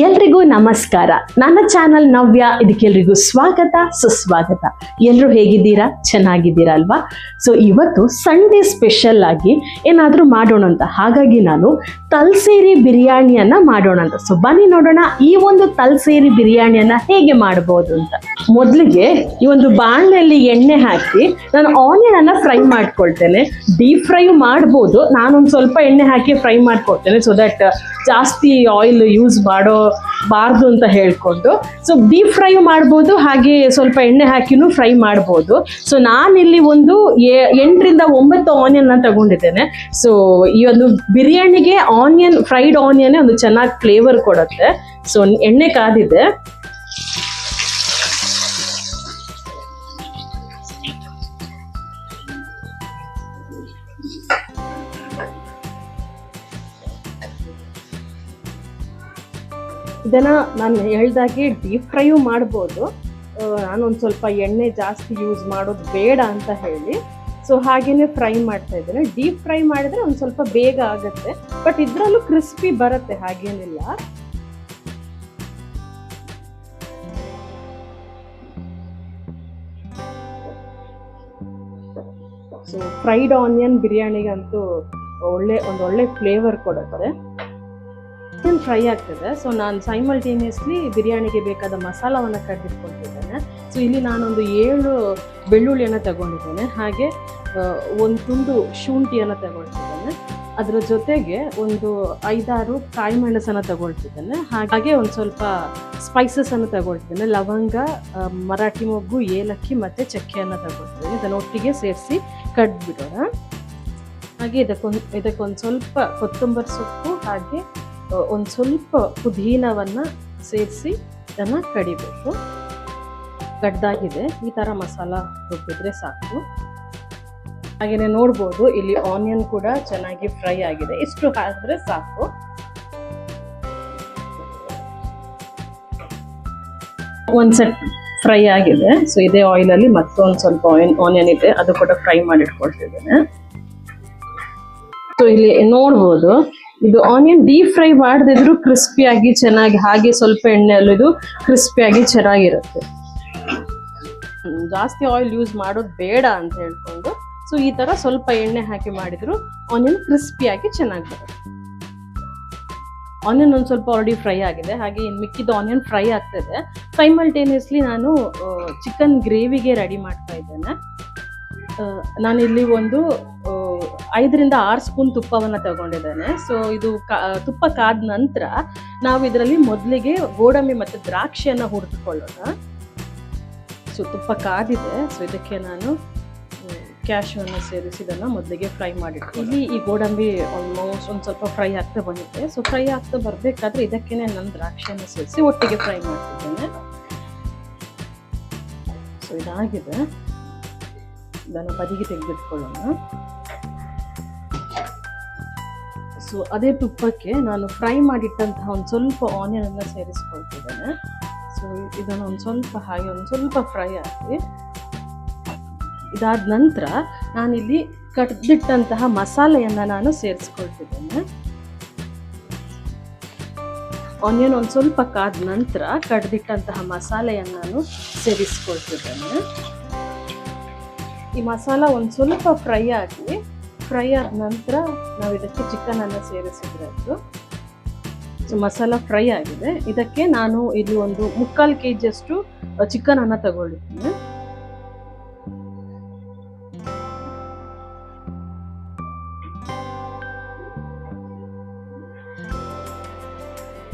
ಎಲ್ರಿಗೂ ನಮಸ್ಕಾರ. ನನ್ನ ಚಾನಲ್ ನವ್ಯ, ಇದಕ್ಕೆಲ್ರಿಗೂ ಸ್ವಾಗತ ಸುಸ್ವಾಗತ. ಎಲ್ಲರೂ ಹೇಗಿದ್ದೀರಾ? ಚೆನ್ನಾಗಿದ್ದೀರಾ ಅಲ್ವಾ? ಸೊ ಇವತ್ತು ಸಂಡೇ ಸ್ಪೆಷಲ್ ಆಗಿ ಏನಾದರೂ ಮಾಡೋಣ ಅಂತ, ಹಾಗಾಗಿ ನಾನು ತಲ್ಸೇರಿ ಬಿರಿಯಾನಿಯನ್ನ ಮಾಡೋಣ ಅಂತ. ಸೊ ಬನ್ನಿ ನೋಡೋಣ ಈ ಒಂದು ತಲ್ಸೇರಿ ಬಿರಿಯಾನಿಯನ್ನ ಹೇಗೆ ಮಾಡಬಹುದು ಅಂತ. ಮೊದಲಿಗೆ ಈ ಒಂದು ಬಾಣಲೆಯಲ್ಲಿ ಎಣ್ಣೆ ಹಾಕಿ ನಾನು ಆನಿಯನ್ ಅನ್ನ ಫ್ರೈ ಮಾಡ್ಕೊಳ್ತೇನೆ. ಡೀಪ್ ಫ್ರೈ ಮಾಡ್ಬೋದು, ನಾನೊಂದು ಸ್ವಲ್ಪ ಎಣ್ಣೆ ಹಾಕಿ ಫ್ರೈ ಮಾಡ್ಕೊಳ್ತೇನೆ ಸೊ ದಟ್ ಜಾಸ್ತಿ ಆಯಿಲ್ ಯೂಸ್ ಮಾಡಬಾರ್ದು ಅಂತ ಹೇಳ್ಕೊಂಡು. ಸೊ ಡೀಪ್ ಫ್ರೈ ಮಾಡ್ಬೋದು, ಹಾಗೆ ಸ್ವಲ್ಪ ಎಣ್ಣೆ ಹಾಕಿನೂ ಫ್ರೈ ಮಾಡ್ಬೋದು. ಸೊ ನಾನಿಲ್ಲಿ ಒಂದು 8 ರಿಂದ 9 ಆನಿಯನ್ ತಗೊಂಡಿದ್ದೇನೆ. ಸೊ ಈ ಒಂದು ಬಿರಿಯಾನಿಗೆ ಆನಿಯನ್, ಫ್ರೈಡ್ ಆನಿಯನ್ ಒಂದು ಚೆನ್ನಾಗಿ ಫ್ಲೇವರ್ ಕೊಡುತ್ತೆ. ಸೊ ಎಣ್ಣೆ ಕಾದಿದೆ. ಇದನ್ನು ನಾನು ಹೇಳ್ದಾಗೆ ಡೀಪ್ ಫ್ರೈಯೂ ಮಾಡ್ಬೋದು. ನಾನೊಂದು ಸ್ವಲ್ಪ ಎಣ್ಣೆ ಜಾಸ್ತಿ ಯೂಸ್ ಮಾಡೋದು ಬೇಡ ಅಂತ ಹೇಳಿ ಸೊ ಹಾಗೇನೆ ಫ್ರೈ ಮಾಡ್ತಾ ಇದ್ದೇನೆ. ಡೀಪ್ ಫ್ರೈ ಮಾಡಿದ್ರೆ ಒಂದು ಸ್ವಲ್ಪ ಬೇಗ ಆಗುತ್ತೆ, ಬಟ್ ಇದರಲ್ಲೂ ಕ್ರಿಸ್ಪಿ ಬರುತ್ತೆ, ಹಾಗೇನಿಲ್ಲ. ಸೊ ಫ್ರೈಡ್ ಆನಿಯನ್ ಬಿರಿಯಾನಿಗಂತೂ ಒಳ್ಳೆ ಫ್ಲೇವರ್ ಕೊಡುತ್ತೆ. ಫ್ರೈ ಆಗ್ತದೆ. ಸೊ ನಾನು ಸೈಮಲ್ಟೇನಿಯಸ್ಲಿ ಬಿರಿಯಾನಿಗೆ ಬೇಕಾದ ಮಸಾಲವನ್ನು ಕಡ್ದಿಟ್ಕೊಳ್ತಿದ್ದೇನೆ. ಸೊ ಇಲ್ಲಿ ನಾನೊಂದು 7 ಬೆಳ್ಳುಳ್ಳಿಯನ್ನು ತಗೊಂಡಿದ್ದೇನೆ, ಹಾಗೆ ಒಂದು ತುಂಡು ಶುಂಠಿಯನ್ನು ತಗೊಳ್ತಿದ್ದೇನೆ. ಅದರ ಜೊತೆಗೆ ಒಂದು 5-6 ಕಾಯಿ ಮೆಣಸನ್ನು ತಗೊಳ್ತಿದ್ದೇನೆ. ಹಾಗೆ ಒಂದು ಸ್ವಲ್ಪ ಸ್ಪೈಸಸನ್ನು ತಗೊಳ್ತಿದ್ದೇನೆ. ಲವಂಗ, ಮರಾಠಿ ಮೊಗ್ಗು, ಏಲಕ್ಕಿ ಮತ್ತು ಚಕ್ಕೆಯನ್ನು ತಗೊಳ್ತಿದ್ದೇನೆ. ಇದನ್ನು ಒಟ್ಟಿಗೆ ಸೇರಿಸಿ ಕಡ್ಬಿಡೋಣ. ಹಾಗೆ ಇದಕ್ಕೊಂದು ಸ್ವಲ್ಪ ಕೊತ್ತಂಬರಿ ಸೊಪ್ಪು, ಹಾಗೆ ಒಂದು ಸ್ವಲ್ಪ ಪುದೀನವನ್ನು ಸೇರಿಸಿ ಇದನ್ನು ಕಡಿಬೇಕು. ಕಡ್ದಾಗಿದೆ. ಈ ಥರ ಮಸಾಲ ರುಬ್ಬಿದ್ರೆ ಸಾಕು. ಹಾಗೆಯೇ ನೋಡ್ಬೋದು ಇಲ್ಲಿ ಆನಿಯನ್ ಕೂಡ ಚೆನ್ನಾಗಿ ಫ್ರೈ ಆಗಿದೆ. ಇಷ್ಟು ಹಾಕಿದ್ರೆ ಸಾಕು. ಒಂದು ಸೆಟ್ ಫ್ರೈ ಆಗಿದೆ. ಸೊ ಇದೇ ಆಯಿಲಲ್ಲಿ ಮತ್ತೊಂದು ಸ್ವಲ್ಪ ಆನಿಯನ್ ಇದೆ, ಅದು ಕೂಡ ಫ್ರೈ ಮಾಡಿಟ್ಕೊಳ್ತಿದ್ದೇನೆ. ಸೊ ಇಲ್ಲಿ ನೋಡ್ಬೋದು ಇದು ಆನಿಯನ್ ಡೀಪ್ ಫ್ರೈ ಮಾಡದಿದ್ರು ಕ್ರಿಸ್ಪಿಯಾಗಿ ಚೆನ್ನಾಗಿ, ಹಾಗೆ ಸ್ವಲ್ಪ ಎಣ್ಣೆಯಲ್ಲೂ ಇದು ಕ್ರಿಸ್ಪಿಯಾಗಿ ಚೆನ್ನಾಗಿರುತ್ತೆ. ಜಾಸ್ತಿ ಆಯಿಲ್ ಯೂಸ್ ಮಾಡೋದು ಬೇಡ ಅಂತ ಹೇಳ್ಕೊಂಡು ಸೊ ಈ ಥರ ಸ್ವಲ್ಪ ಎಣ್ಣೆ ಹಾಕಿ ಮಾಡಿದ್ರು ಆನಿಯನ್ ಕ್ರಿಸ್ಪಿಯಾಗಿ ಚೆನ್ನಾಗಿ ಬರುತ್ತೆ. ಆನಿಯನ್ ಒಂದು ಸ್ವಲ್ಪ ಆಲ್ರೆಡಿ ಫ್ರೈ ಆಗಿದೆ, ಹಾಗೆ ಇನ್ನು ಮಿಕ್ಕಿದ ಆನಿಯನ್ ಫ್ರೈ ಆಗ್ತದೆ. ಸೈಮಲ್ಟೇನಿಯಸ್ಲಿ ನಾನು ಚಿಕನ್ ಗ್ರೇವಿಗೆ ರೆಡಿ ಮಾಡ್ತಾ ಇದ್ದೇನೆ. ನಾನಿಲ್ಲಿ ಒಂದು 5 ರಿಂದ 6 ಸ್ಪೂನ್ ತುಪ್ಪವನ್ನು ತಗೊಂಡಿದ್ದೇನೆ. ಸೊ ಇದು ತುಪ್ಪ ಕಾದ ನಂತರ ನಾವು ಇದರಲ್ಲಿ ಮೊದಲಿಗೆ ಗೋಡಂಬಿ ಮತ್ತು ದ್ರಾಕ್ಷಿಯನ್ನು ಹುರಿದುಕೊಳ್ಳೋಣ. ಸೊ ತುಪ್ಪ ಕಾದಿದೆ. ಸೊ ಇದಕ್ಕೆ ನಾನು ಕ್ಯಾಶ್ಯೂವನ್ನು ಸೇರಿಸಿ ಇದನ್ನು ಮೊದಲಿಗೆ ಫ್ರೈ ಮಾಡಿಟ್ಕೊಂಡು, ಈ ಗೋಡಂಬಿ ಆಲ್ಮೋಸ್ಟ್ ಒಂದು ಸ್ವಲ್ಪ ಫ್ರೈ ಆಗ್ತಾ ಬಂದಿದೆ. ಸೊ ಫ್ರೈ ಆಗ್ತಾ ಬರಬೇಕಾದ್ರೆ ಇದಕ್ಕೇನೆ ನಾನು ದ್ರಾಕ್ಷಿಯನ್ನು ಸೇರಿಸಿ ಒಟ್ಟಿಗೆ ಫ್ರೈ ಮಾಡ್ತಿದ್ದೇನೆ. ಸೊ ಇದಾಗಿದೆ. ಇದನ್ನು ಬದಿಗೆ ತೆಗೆದಿಟ್ಕೊಳ್ಳೋಣ. ಸೊ ಅದೇ ತುಪ್ಪಕ್ಕೆ ನಾನು ಫ್ರೈ ಮಾಡಿಟ್ಟಂತಹ ಒಂದು ಸ್ವಲ್ಪ ಆನಿಯನನ್ನು ಸೇರಿಸ್ಕೊಳ್ತಿದ್ದೇನೆ. ಸೊ ಇದನ್ನು ಒಂದು ಸ್ವಲ್ಪ ಹಾಗೆ ಒಂದು ಸ್ವಲ್ಪ ಫ್ರೈ ಆಗಿ ಇದಾದ ನಂತರ ನಾನಿಲ್ಲಿ ಕಡ್ದಿಟ್ಟಂತಹ ಮಸಾಲೆಯನ್ನು ನಾನು ಸೇರಿಸ್ಕೊಳ್ತಿದ್ದೇನೆ. ಆನಿಯನ್ ಒಂದು ಸ್ವಲ್ಪ ಕಾದ ನಂತರ ಕಡ್ದಿಟ್ಟಂತಹ ಮಸಾಲೆಯನ್ನು ನಾನು ಸೇರಿಸ್ಕೊಳ್ತಿದ್ದೇನೆ. ಈ ಮಸಾಲ ಒಂದು ಸ್ವಲ್ಪ ಫ್ರೈ ಆದ ನಂತರ ನಾವು ಇದಕ್ಕೆ ಚಿಕನನ್ನು ಸೇರಿಸಿದ್ರೆ ಅದು. ಸೊ ಮಸಾಲ ಫ್ರೈ ಆಗಿದೆ. ಇದಕ್ಕೆ ನಾನು ಇಲ್ಲಿ ಒಂದು 3/4 kg ಚಿಕನನ್ನು ತಗೊಳ್ಳಿದ್ದೀನಿ.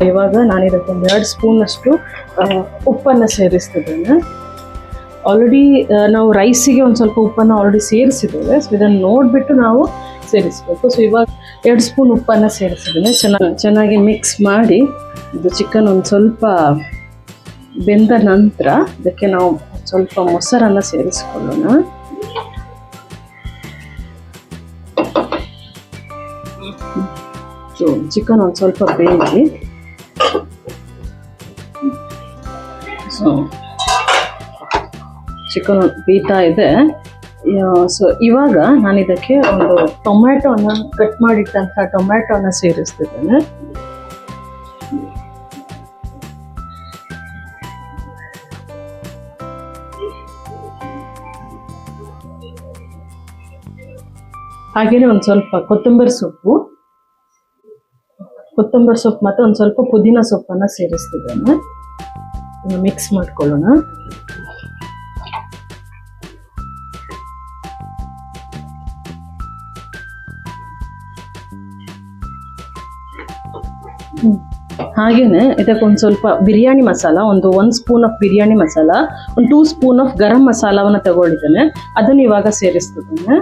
ಇವಾಗ ನಾನು ಇದಕ್ಕೊಂದು 2 ಸ್ಪೂನಷ್ಟು ಉಪ್ಪನ್ನು ಸೇರಿಸ್ತಿದ್ದೇನೆ. ಆಲ್ರೆಡಿ ನಾವು ರೈಸಿಗೆ ಒಂದು ಸ್ವಲ್ಪ ಉಪ್ಪನ್ನು ಆಲ್ರೆಡಿ ಸೇರಿಸಿದ್ದೇವೆ. ಸೊ ಇದನ್ನು ನೋಡಿಬಿಟ್ಟು ನಾವು ಸೇರಿಸಬೇಕು. ಸೊ ಇವಾಗ 2 ಸ್ಪೂನ್ ಉಪ್ಪನ್ನು ಸೇರಿಸಿದ್ದೇನೆ. ಚೆನ್ನಾಗಿ ಮಿಕ್ಸ್ ಮಾಡಿ ಇದು ಚಿಕನ್ ಒಂದು ಸ್ವಲ್ಪ ಬೆಂದ ನಂತರ ಇದಕ್ಕೆ ನಾವು ಸ್ವಲ್ಪ ಮೊಸರನ್ನು ಸೇರಿಸಿಕೊಳ್ಳೋಣ. ಸೊ ಚಿಕನ್ ಒಂದು ಸ್ವಲ್ಪ ಬೇಯಿಸಿ, ಸೊ ಚಿಕನ್ ಬೇಯ್ತಾ ಇದೆ. ಸೊ ಇವಾಗ ನಾನು ಇದಕ್ಕೆ ಒಂದು ಟೊಮ್ಯಾಟೋನ ಕಟ್ ಮಾಡಿಟ್ಟಂಥ ಟೊಮ್ಯಾಟೋನ ಸೇರಿಸ್ತಿದ್ದೇನೆ. ಹಾಗೆಯೇ ಒಂದು ಸ್ವಲ್ಪ ಕೊತ್ತಂಬರಿ ಸೊಪ್ಪು ಮತ್ತು ಒಂದು ಸ್ವಲ್ಪ ಪುದೀನ ಸೊಪ್ಪನ್ನು ಸೇರಿಸ್ತಿದ್ದೇನೆ. ಮಿಕ್ಸ್ ಮಾಡ್ಕೊಳ್ಳೋಣ. ಹಾಗೇನೆ ಇದಕ್ಕೊಂದು ಸ್ವಲ್ಪ ಬಿರಿಯಾನಿ ಮಸಾಲ, ಒಂದು 1 ಸ್ಪೂನ್ ಆಫ್ ಬಿರಿಯಾನಿ ಮಸಾಲ, ಒಂದು 2 ಸ್ಪೂನ್ ಆಫ್ ಗರಂ ಮಸಾಲವನ್ನು ತಗೊಂಡಿದ್ದೇನೆ. ಅದನ್ನು ಇವಾಗ ಸೇರಿಸ್ತಿದ್ದೇನೆ.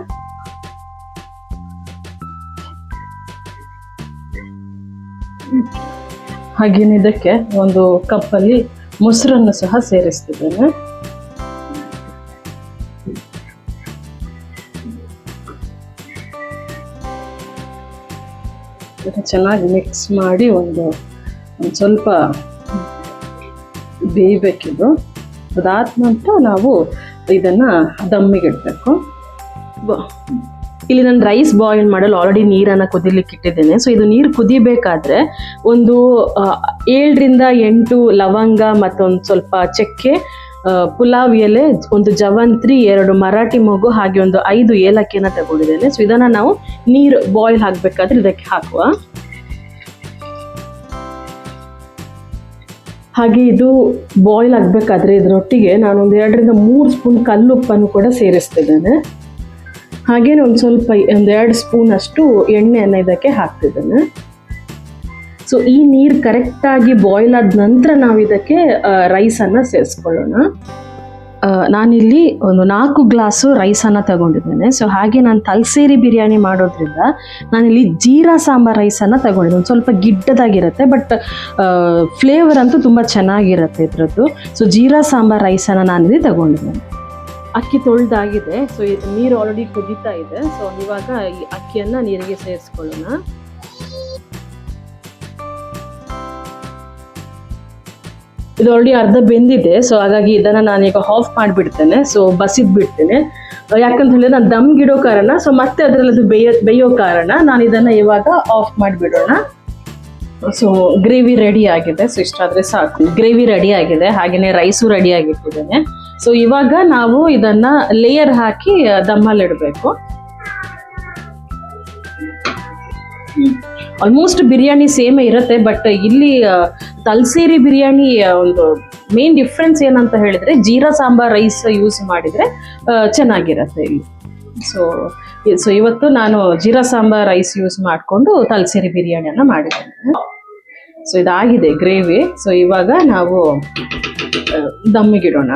ಹಾಗೇನೆ ಇದಕ್ಕೆ ಒಂದು ಕಪ್ಪಲ್ಲಿ ಮೊಸರನ್ನು ಸಹ ಸೇರಿಸ್ತಿದ್ದೇನೆ. ಚೆನ್ನಾಗಿ ಮಿಕ್ಸ್ ಮಾಡಿ ಒಂದು ಸ್ವಲ್ಪ ಬೇಯಬೇಕಿದು. ಅದಾದ ನಂತರ ನಾವು ಇದನ್ನು ದಮ್ಮಿಗೆ ಇಡಬೇಕು. ಇಲ್ಲಿ ನಾನು ರೈಸ್ ಬಾಯ್ಲ್ ಮಾಡಲು ಆಲ್ರೆಡಿ ನೀರನ್ನು ಕುದಿಲಿಕ್ಕೆ ಇಟ್ಟಿದ್ದೇನೆ. ಸೊ ಇದು ನೀರು ಕುದಿಬೇಕಾದ್ರೆ ಒಂದು 7 ರಿಂದ 8 ಲವಂಗ ಮತ್ತೊಂದು ಸ್ವಲ್ಪ ಚಕ್ಕೆ, ಪುಲಾವ್ ಎಲೆ, ಒಂದು ಜವಂತ್ರಿ, 2 ಮರಾಠಿ ಮೊಗ್ಗು, ಹಾಗೆ ಒಂದು 5 ಏಲಕ್ಕಿಯನ್ನು ತಗೊಂಡಿದ್ದೇನೆ. ಸೊ ಇದನ್ನು ನಾವು ನೀರು ಬಾಯ್ಲ್ ಆಗಬೇಕಾದ್ರೆ ಇದಕ್ಕೆ ಹಾಕುವ. ಹಾಗೆ ಇದು ಬಾಯ್ಲ್ ಆಗಬೇಕಾದ್ರೆ ಇದರೊಟ್ಟಿಗೆ ನಾನು ಒಂದು 2 ರಿಂದ 3 ಸ್ಪೂನ್ ಕಲ್ಲುಪ್ಪನ್ನು ಕೂಡ ಸೇರಿಸ್ತಿದ್ದೇನೆ. ಹಾಗೇನೆ ಒಂದು ಸ್ವಲ್ಪ 2 ಸ್ಪೂನ್ ಅಷ್ಟು ಎಣ್ಣೆಯನ್ನು ಇದಕ್ಕೆ ಹಾಕ್ತಿದ್ದೇನೆ. ಸೊ ಈ ನೀರು ಕರೆಕ್ಟಾಗಿ ಬಾಯ್ಲ್ ಆದ ನಂತರ ನಾವು ಇದಕ್ಕೆ ರೈಸನ್ನು ಸೇರಿಸ್ಕೊಳ್ಳೋಣ. ನಾನಿಲ್ಲಿ ಒಂದು 4 ಗ್ಲಾಸು ರೈಸನ್ನು ತಗೊಂಡಿದ್ದೇನೆ. ಸೊ ಹಾಗೆ ನಾನು ತಲಸೇರಿ ಬಿರಿಯಾನಿ ಮಾಡೋದ್ರಿಂದ ನಾನಿಲ್ಲಿ ಜೀರಾ ಸಾಂಬಾರ್ ರೈಸನ್ನು ತಗೊಂಡಿದ್ದೆ. ಒಂದು ಸ್ವಲ್ಪ ಗಿಡ್ಡದಾಗಿರುತ್ತೆ, ಬಟ್ ಫ್ಲೇವರ್ ಅಂತೂ ತುಂಬ ಚೆನ್ನಾಗಿರುತ್ತೆ ಇದರದ್ದು. ಸೊ ಜೀರಾ ಸಾಂಬಾರ್ ರೈಸನ್ನು ನಾನಿಲ್ಲಿ ತಗೊಂಡಿದ್ದೇನೆ. ಅಕ್ಕಿ ತೊಳೆದಾಗಿದೆ. ಸೊ ನೀರು ಆಲ್ರೆಡಿ ಕುದೀತಾ ಇದೆ. ಸೊ ಇವಾಗ ಈ ಅಕ್ಕಿಯನ್ನು ನೀರಿಗೆ ಸೇರಿಸ್ಕೊಳ್ಳೋಣ. ಇದು ಆಲ್ರೆಡಿ ಅರ್ಧ ಬೆಂದಿದೆ. ಸೊ ಹಾಗಾಗಿ ಇದನ್ನು ನಾನೀಗ ಆಫ್ ಮಾಡಿಬಿಡ್ತೇನೆ. ಸೊ ಬಸಿದ್ ಬಿಡ್ತೇನೆ. ಯಾಕಂತ ಹೇಳಿದ್ರೆ ನಾನು ದಮ್ಗಿಡೋ ಕಾರಣ, ಸೊ ಮತ್ತೆ ಅದರಲ್ಲಿ ಅದು ಬೇಯೋ ಕಾರಣ ನಾನು ಇದನ್ನು ಇವಾಗ ಆಫ್ ಮಾಡಿಬಿಡೋಣ. ಸೊ ಗ್ರೇವಿ ರೆಡಿ ಆಗಿದೆ. ಸೊ ಇಷ್ಟಾದರೆ ಸಾಕು. ಗ್ರೇವಿ ರೆಡಿ ಆಗಿದೆ, ಹಾಗೆಯೇ ರೈಸು ರೆಡಿ ಆಗಿಟ್ಟಿದ್ದೇನೆ. ಸೊ ಇವಾಗ ನಾವು ಇದನ್ನು ಲೇಯರ್ ಹಾಕಿ ದಮ್ಮಲ್ಲಿ ಇಡಬೇಕು. ಆಲ್ಮೋಸ್ಟ್ ಬಿರಿಯಾನಿ ಸೇಮೇ ಇರುತ್ತೆ, ಬಟ್ ಇಲ್ಲಿ ತಲಸೇರಿ ಬಿರಿಯಾನಿ ಒಂದು ಮೇನ್ ಡಿಫ್ರೆನ್ಸ್ ಏನಂತ ಹೇಳಿದರೆ ಜೀರಾ ಸಾಂಬಾರ್ ರೈಸ್ ಯೂಸ್ ಮಾಡಿದರೆ ಚೆನ್ನಾಗಿರುತ್ತೆ ಇಲ್ಲಿ. ಸೊ ಇವತ್ತು ನಾನು ಜೀರಾ ಸಾಂಬಾರ್ ರೈಸ್ ಯೂಸ್ ಮಾಡಿಕೊಂಡು ತಲಸೇರಿ ಬಿರಿಯಾನಿಯನ್ನು ಮಾಡಿದ್ದೇನೆ. ಸೊ ಇದಾಗಿದೆ ಗ್ರೇವಿ. ಸೊ ಇವಾಗ ನಾವು ದಮ್ಮಿಗಿಡೋಣ.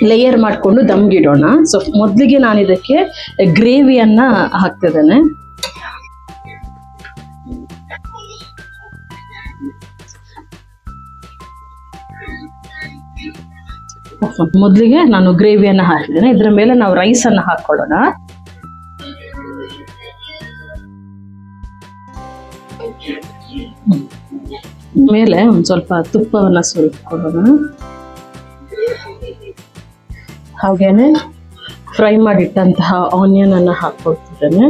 ಲೇಯರ್ ಮಾಡಿಕೊಂಡು ದಮ್ಗಿಡೋಣ. ಸೊ ಮೊದಲಿಗೆ ನಾನು ಇದಕ್ಕೆ ಗ್ರೇವಿಯನ್ನು ಹಾಕ್ತಿದ್ದೇನೆ. ಮೊದಲಿಗೆ ನಾನು ಗ್ರೇವಿಯನ್ನು ಹಾಕಿದ್ದೇನೆ. ಇದರ ಮೇಲೆ ನಾವು ರೈಸನ್ನು ಹಾಕೊಳ್ಳೋಣ. ಮೇಲೆ ಒಂದು ಸ್ವಲ್ಪ ತುಪ್ಪವನ್ನು ಸುರಿದುಕೊಳ್ಳೋಣ. ಹಾಗೇನೆ ಫ್ರೈ ಮಾಡಿಟ್ಟಂತಹ ಆನಿಯನ್ ಅನ್ನು ಹಾಕ್ಕೊಳ್ತಿದ್ದೇನೆ.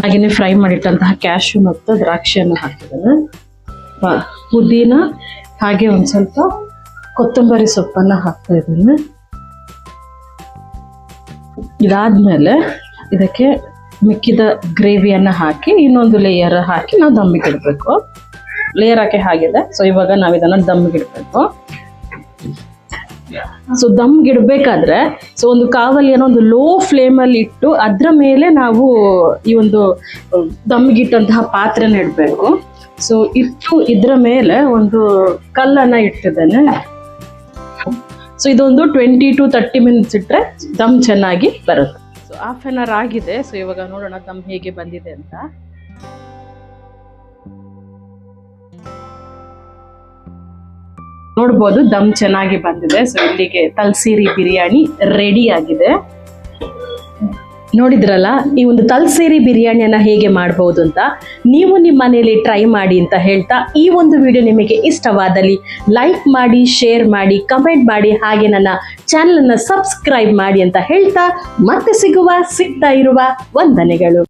ಹಾಗೆಯೇ ಫ್ರೈ ಮಾಡಿಟ್ಟಂತಹ ಕ್ಯಾಶ್ಯೂ ಮತ್ತು ದ್ರಾಕ್ಷಿಯನ್ನು ಹಾಕಿದ್ದೇನೆ. ಪುದೀನ ಹಾಗೆ ಒಂದು ಸ್ವಲ್ಪ ಕೊತ್ತಂಬರಿ ಸೊಪ್ಪನ್ನು ಹಾಕ್ತಾ ಇದ್ದೇನೆ. ಇದಾದ್ಮೇಲೆ ಇದಕ್ಕೆ ಮಿಕ್ಕಿದ ಗ್ರೇವಿಯನ್ನು ಹಾಕಿ ಇನ್ನೊಂದು ಲೇಯರ್ ಹಾಕಿ ನಾವು ದಮ್ಮಿಗೆ ಇಡಬೇಕು. ಲೇಯರ್ ಹಾಕಿ ಆಗಿದೆ. ಸೊ ಇವಾಗ ನಾವು ಇದನ್ನು ದಮ್ಮಿಗೆ ಇಡಬೇಕು. ಸೊ ದಮ್ಗಿಡಬೇಕಾದ್ರೆ ಸೊ ಒಂದು ಕಾವಲಿಯನ್ನು ಒಂದು ಲೋ ಫ್ಲೇಮಲ್ಲಿ ಇಟ್ಟು ಅದರ ಮೇಲೆ ನಾವು ಈ ಒಂದು ದಮ್ಗಿಟ್ಟಂತಹ ಪಾತ್ರೆನ ಇಡಬೇಕು. ಸೊ ಇಟ್ಟು ಇದರ ಮೇಲೆ ಒಂದು ಕಲ್ಲನ್ನು ಇಟ್ಟಿದ್ದೇನೆ. ಸೊ ಇದೊಂದು 20 to 30 ಮಿನಿಟ್ಸ್ ಇಟ್ಟರೆ ದಮ್ ಚೆನ್ನಾಗಿ ಬರುತ್ತೆ. ಸೊ ಹಾಫ್ ಆನ್ ಅವರ್ ಆಗಿದೆ. ಸೊ ಇವಾಗ ನೋಡೋಣ ದಮ್ ಹೇಗೆ ಬಂದಿದೆ ಅಂತ. ನೋಡ್ಬೋದು ದಮ್ ಚೆನ್ನಾಗಿ ಬಂದಿದೆ. ಸೊ ಇಲ್ಲಿಗೆ ತಲಸೇರಿ ಬಿರಿಯಾನಿ ರೆಡಿ ಆಗಿದೆ. ನೋಡಿದ್ರಲ್ಲ ಈ ಒಂದು ತಲಸೇರಿ ಬಿರಿಯಾನಿಯನ್ನ ಹೇಗೆ ಮಾಡಬಹುದು ಅಂತ. ನೀವು ನಿಮ್ಮ ಮನೆಯಲ್ಲಿ ಟ್ರೈ ಮಾಡಿ ಅಂತ ಹೇಳ್ತಾ, ಈ ಒಂದು ವಿಡಿಯೋ ನಿಮಗೆ ಇಷ್ಟವಾದಲ್ಲಿ ಲೈಕ್ ಮಾಡಿ, ಶೇರ್ ಮಾಡಿ, ಕಮೆಂಟ್ ಮಾಡಿ, ಹಾಗೆ ನನ್ನ ಚಾನಲ್ ಅನ್ನು ಸಬ್ಸ್ಕ್ರೈಬ್ ಮಾಡಿ ಅಂತ ಹೇಳ್ತಾ ಮತ್ತೆ ಸಿಗ್ತಾ ಇರುವ ವಂದನೆಗಳು.